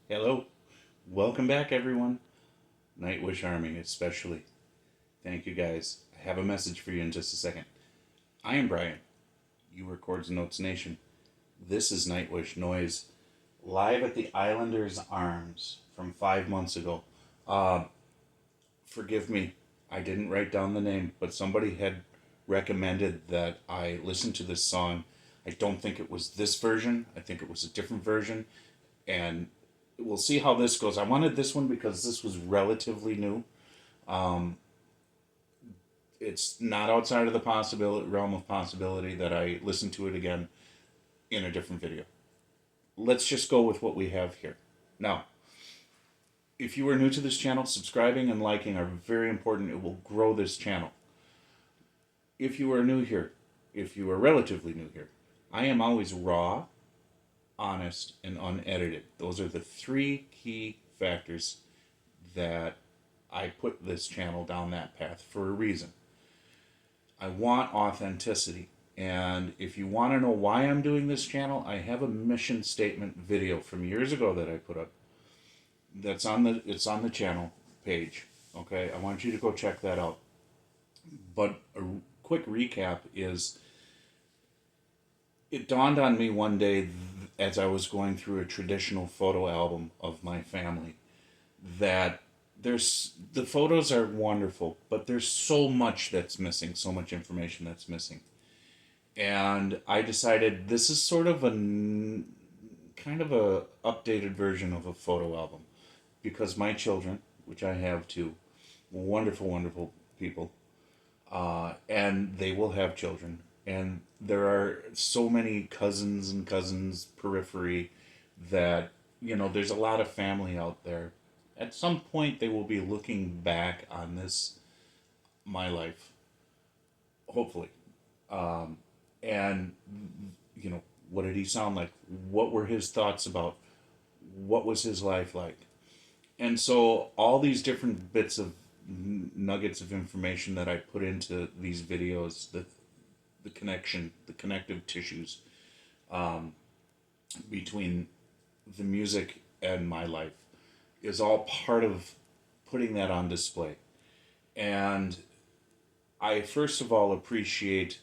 Hello. Welcome back, everyone. Nightwish Army, especially. Thank you, guys. I have a message for you in just a second. I am Brian. You are Chords and Notes Nation. This is Nightwish Noise, live at the Islanders Arms from 5 months ago. Uh, Forgive me, I didn't write down the name, but somebody had recommended that I listen to this song. I don't think it was this version, I think it was a different version. And we'll see how this goes. I wanted this one because this was relatively new. Um, it's not outside of the possibility realm of possibility that I listen to it again in a different video. Let's just go with what we have here. Now, if you are new to this channel, subscribing and liking are very important. It will grow this channel. If you are new here, if you are relatively new here, I am always raw, honest, and unedited. Those are the three key factors that I put this channel down that path for a reason. I want authenticity. And if you want to know why I'm doing this channel, I have a mission statement video from years ago that I put up. It's on the channel page. Okay, I want you to go check that out. But a quick recap is it dawned on me one day as I was going through a traditional photo album of my family that the photos are wonderful, but there's so much that's missing, so much information that's missing. And I decided this is sort of kind of a updated version of a photo album because my children, which I have two, wonderful, wonderful people, and they will have children. And there are so many cousins and cousins periphery that, there's a lot of family out there. At some point, they will be looking back on this, my life, hopefully. Um, and, what did he sound like? What were his thoughts about? What was his life like? And so all these different bits of nuggets of information that I put into these videos, the connection, the connective tissues between the music and my life is all part of putting that on display. And I first of all appreciate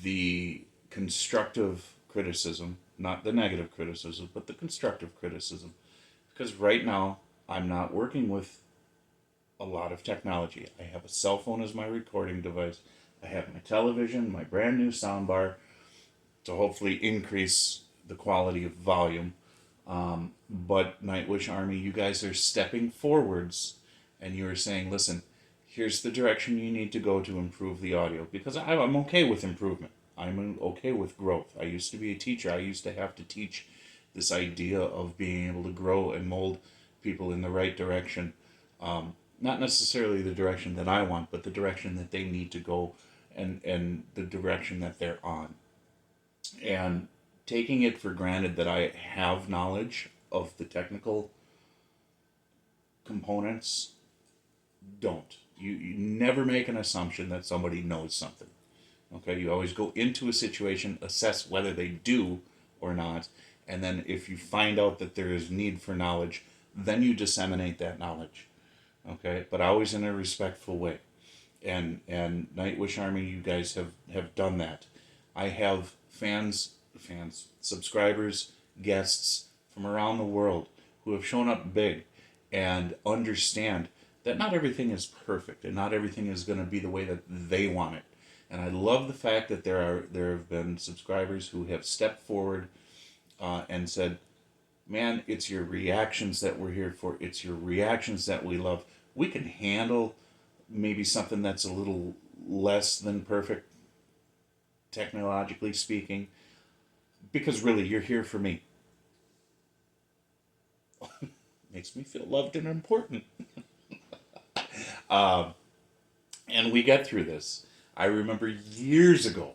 the constructive criticism, not the negative criticism, but the constructive criticism. Because right now, I'm not working with a lot of technology. I have a cell phone as my recording device. I have my television, my brand new soundbar to hopefully increase the quality of volume. But Nightwish Army, you guys are stepping forwards and you are saying, listen, here's the direction you need to go to improve the audio. Because I'm okay with improvement. I'm okay with growth. I used to be a teacher. I used to have to teach this idea of being able to grow and mold people in the right direction. Not necessarily the direction that I want, but the direction that they need to go and the direction that they're on. And taking it for granted that I have knowledge of the technical components, don't. You never make an assumption that somebody knows something. Okay, you always go into a situation, assess whether they do or not, and then if you find out that there is need for knowledge, then you disseminate that knowledge. Okay, but always in a respectful way. And Nightwish Army, you guys have done that. I have subscribers, guests from around the world who have shown up big and understand that not everything is perfect and not everything is going to be the way that they want it. And I love the fact that there have been subscribers who have stepped forward and said, man, it's your reactions that we're here for. It's your reactions that we love. We can handle maybe something that's a little less than perfect, technologically speaking, because really, you're here for me. Makes me feel loved and important. Um, and we get through this. I remember years ago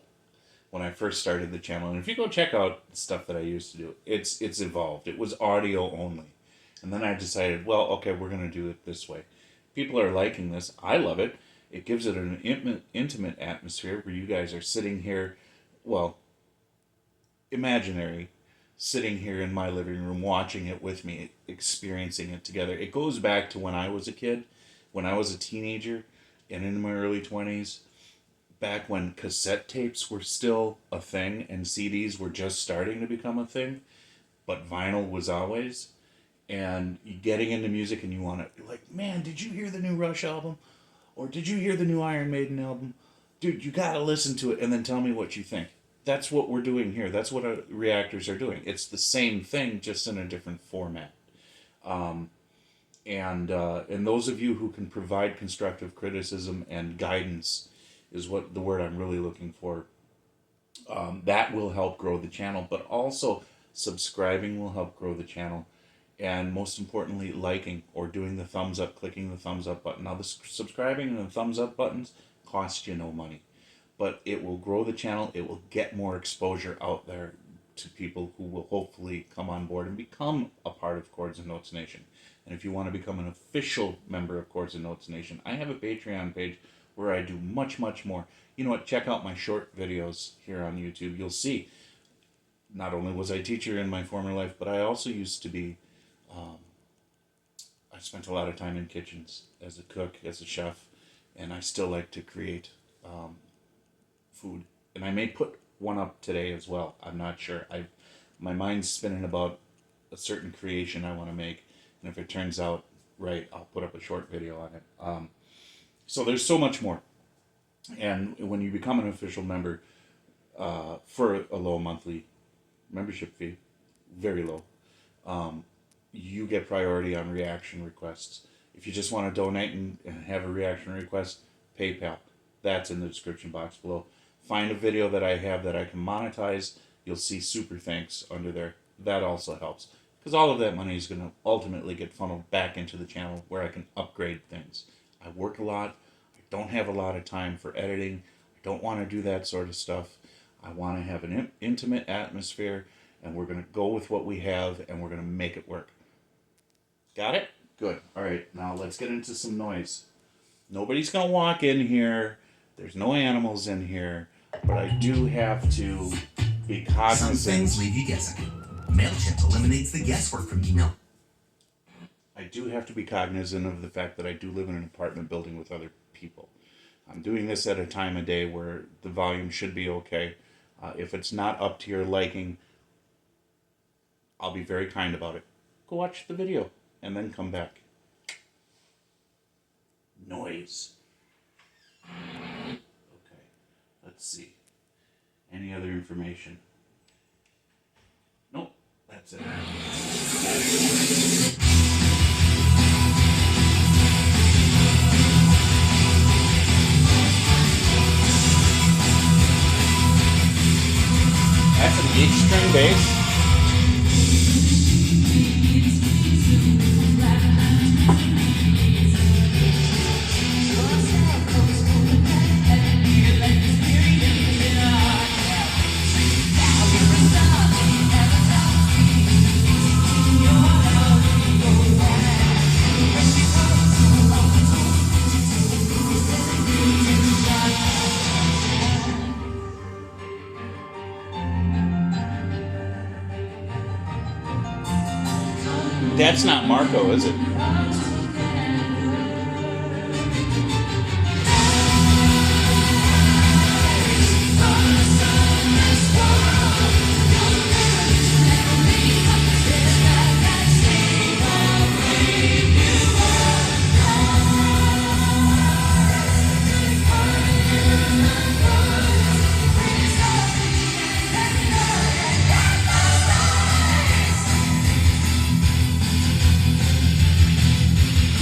when I first started the channel, and if you go check out the stuff that I used to do, it's evolved. It was audio only. And then I decided, well, okay, we're going to do it this way. People are liking this. I love it. It gives it an intimate atmosphere where you guys are sitting here, well, imaginary, sitting here in my living room watching it with me, experiencing it together. It goes back to when I was a kid, when I was a teenager and in my early 20s, back when cassette tapes were still a thing and CDs were just starting to become a thing, but vinyl was always. And you getting into music and you want to, like, man, did you hear the new Rush album? Or did you hear the new Iron Maiden album? Dude, you got to listen to it and then tell me what you think. That's what we're doing here. That's what our reactors are doing. It's the same thing, just in a different format. And those of you who can provide constructive criticism and guidance is what the word I'm really looking for. That will help grow the channel, but also subscribing will help grow the channel. And most importantly, liking or doing the thumbs up, clicking the thumbs up button. Now, the subscribing and the thumbs up buttons cost you no money, but it will grow the channel. It will get more exposure out there to people who will hopefully come on board and become a part of Chords and Notes Nation. And if you want to become an official member of Chords and Notes Nation, I have a Patreon page where I do much, much more. You know what? Check out my short videos here on YouTube. You'll see, not only was I a teacher in my former life, but I also used to be, I spent a lot of time in kitchens as a cook, as a chef, and I still like to create food. And I may put one up today as well. I'm not sure. My mind's spinning about a certain creation I want to make, and if it turns out right, I'll put up a short video on it. So there's so much more. And when you become an official member, for a low monthly membership fee, very low, you get priority on reaction requests. If you just want to donate and have a reaction request, PayPal. That's in the description box below. Find a video that I have that I can monetize. You'll see super thanks under there. That also helps, because all of that money is going to ultimately get funneled back into the channel where I can upgrade things. I work a lot. I don't have a lot of time for editing. I don't want to do that sort of stuff. I want to have an intimate atmosphere, and we're going to go with what we have, and we're going to make it work. Got it? Good. All right, now let's get into some noise. Nobody's going to walk in here. There's no animals in here, but I do have to be cognizant. Some things leave you guessing. MailChimp eliminates the guesswork from email. I do have to be cognizant of the fact that I do live in an apartment building with other people. I'm doing this at a time of day where the volume should be okay. If it's not up to your liking, I'll be very kind about it. Go watch the video and then come back. Noise. Okay, let's see. Any other information? Nope, that's it. That's an 8-string bass. That's not Marco, is it?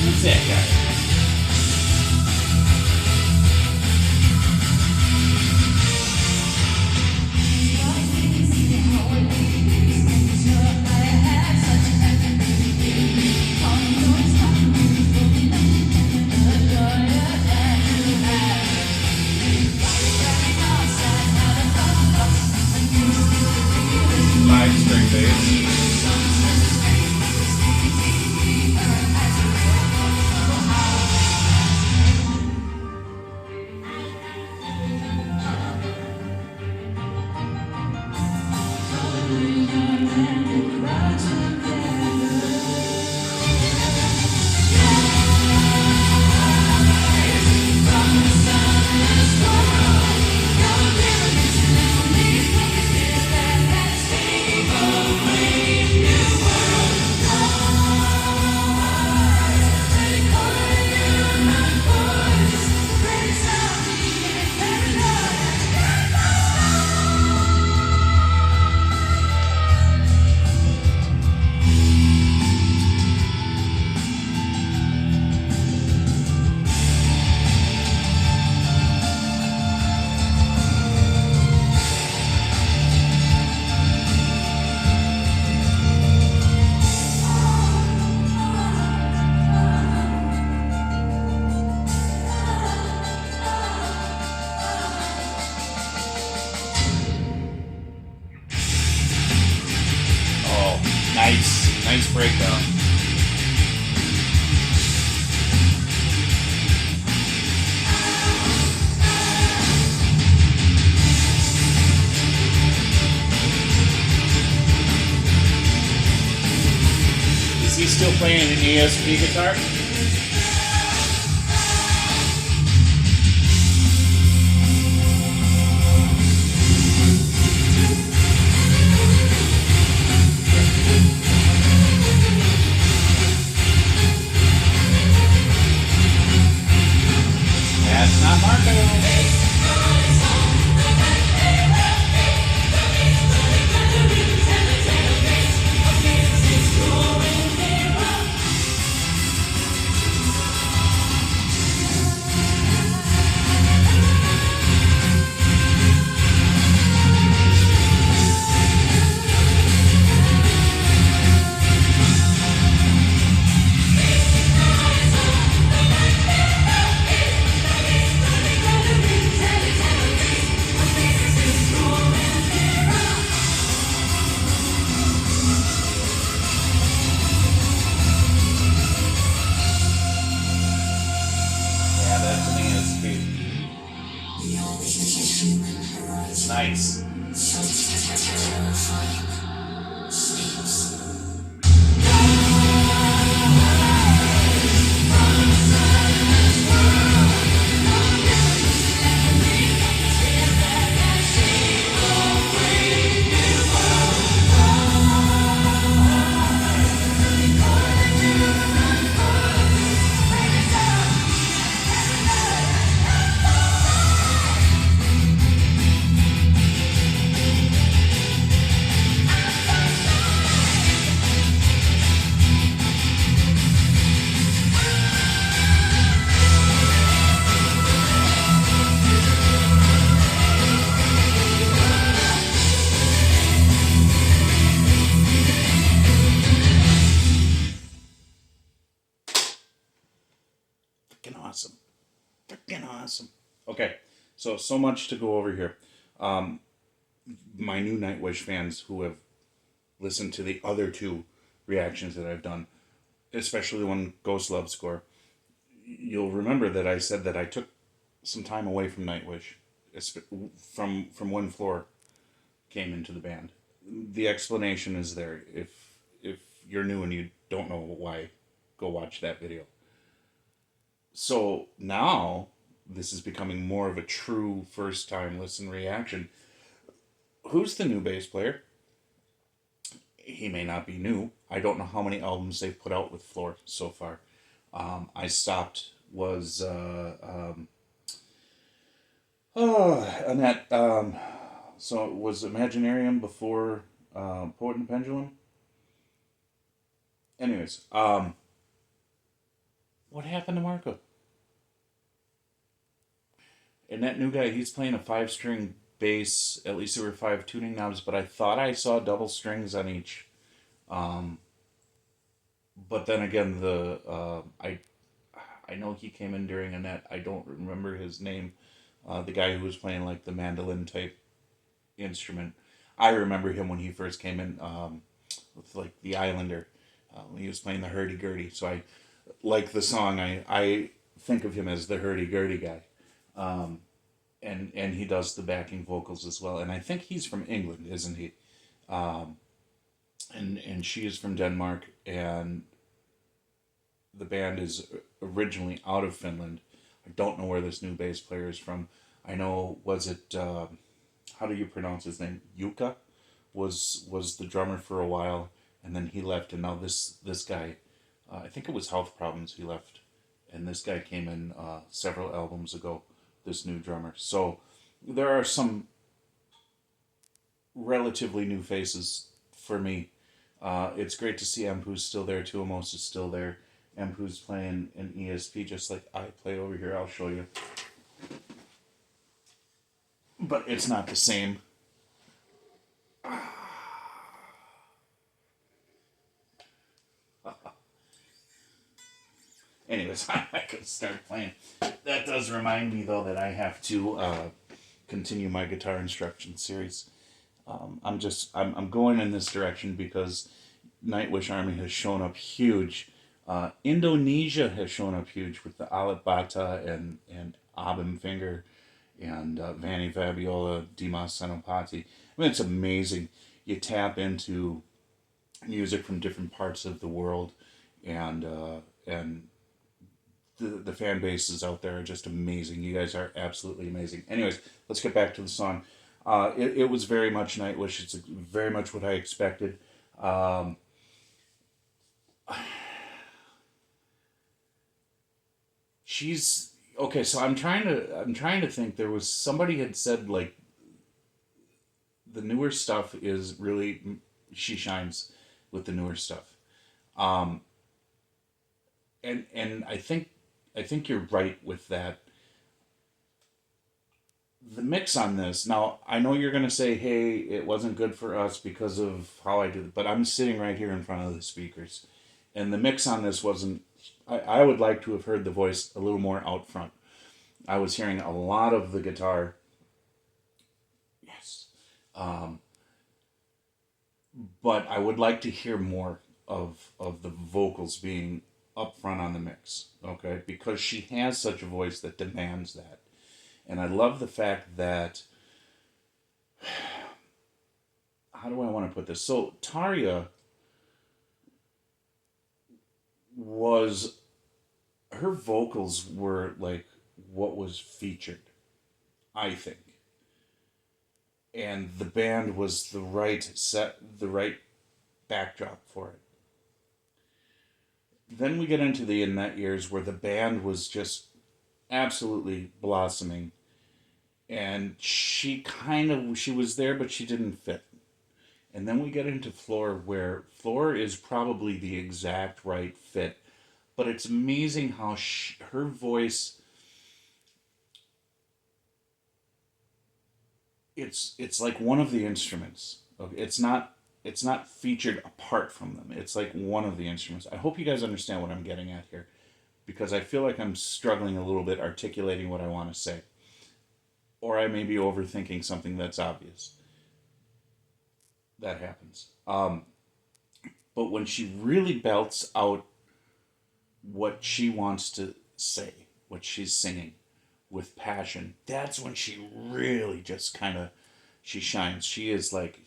Who's that guy? Five-string bass. he still playing an ESP guitar? That's not Marco. Yeah, that's an ESP. Nice. Freaking awesome. Freaking awesome. Okay, so much to go over here. My new Nightwish fans who have listened to the other two reactions that I've done, especially the one Ghost Love Score, you'll remember that I said that I took some time away from Nightwish, from when Floor came into the band. The explanation is there. If you're new and you don't know why, go watch that video. So now this is becoming more of a true first time listen reaction. Who's the new bass player? He may not be new. I don't know how many albums they've put out with Floor so far. I stopped was Annette. So it was Imaginarium before Poet and Pendulum. Anyways, what happened to Marco? And that new guy, he's playing a 5-string bass. At least there were 5 tuning knobs, but I thought I saw double strings on each. But then again, I know he came in during Annette. I don't remember his name. The guy who was playing like the mandolin type instrument. I remember him when he first came in with like the Islander. When he was playing the hurdy-gurdy. So I like the song. I think of him as the hurdy-gurdy guy. And he does the backing vocals as well. And I think he's from England, isn't he? And she is from Denmark. And the band is originally out of Finland. I don't know where this new bass player is from. I know, was it, how do you pronounce his name? Yuka was the drummer for a while, and then he left, and now this guy, I think it was health problems he left, and this guy came in several albums ago, this new drummer. So there are some relatively new faces for me. It's great to see Empu's still there, Tuamos is still there. Empu's playing an ESP just like I play over here. I'll show you. But it's not the same. Anyways, I could start playing. That does remind me, though, that I have to continue my guitar instruction series. I'm going in this direction because Nightwish Army has shown up huge. Indonesia has shown up huge with the Alat Bata and Abim Finger and Vanny Fabiola, Dimas Senopati. I mean, it's amazing. You tap into music from different parts of the world, and the fan bases out there are just amazing. You guys are absolutely amazing. Anyways, let's get back to the song. It was very much Nightwish. It's very much what I expected. Um, she's okay. So I'm trying to think. There was somebody had said like the newer stuff is really, she shines with the newer stuff. Um, and I think you're right with that. The mix on this, now I know you're going to say, hey, it wasn't good for us because of how I did it, but I'm sitting right here in front of the speakers, and the mix on this wasn't, I would like to have heard the voice a little more out front. I was hearing a lot of the guitar. Yes. um, but I would like to hear more of the vocals being up front on the mix, okay, because she has such a voice that demands that. And I love the fact that, how do I want to put this? So Tarja was, her vocals were like what was featured, I think. And the band was the right backdrop for it. Then we get into the Annette years where the band was just absolutely blossoming, and she was there, but she didn't fit. And then we get into Floor, where Floor is probably the exact right fit, but it's amazing how her voice, it's like one of the instruments. Okay, it's not featured apart from them. It's like one of the instruments. I hope you guys understand what I'm getting at here, because I feel like I'm struggling a little bit articulating what I want to say, or I may be overthinking something that's obvious. That happens. But when she really belts out what she wants to say, what she's singing with passion, that's when she really just kind of, she shines. She's like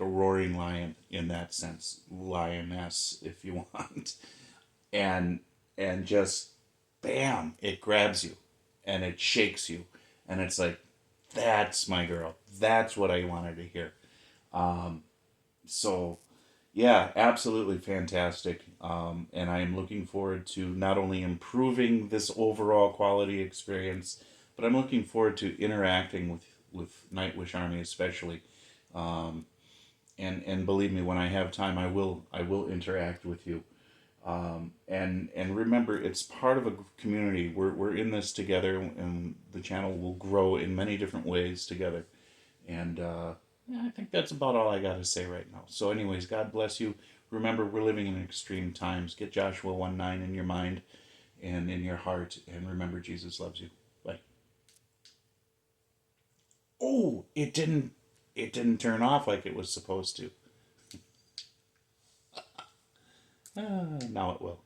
a roaring lion in that sense, lioness if you want, and just bam, it grabs you, and it shakes you, and it's like, that's my girl. That's what I wanted to hear. So yeah, absolutely fantastic. And I am looking forward to not only improving this overall quality experience, but I'm looking forward to interacting with Nightwish Army especially. Um, and believe me, when I have time, I will interact with you. And remember, it's part of a community. We're in this together, and the channel will grow in many different ways together. And yeah, I think that's about all I got to say right now. So, anyways, God bless you. Remember, we're living in extreme times. Get Joshua 1:9 in your mind and in your heart, and remember, Jesus loves you. Bye. Oh, it didn't turn off like it was supposed to. Now it will.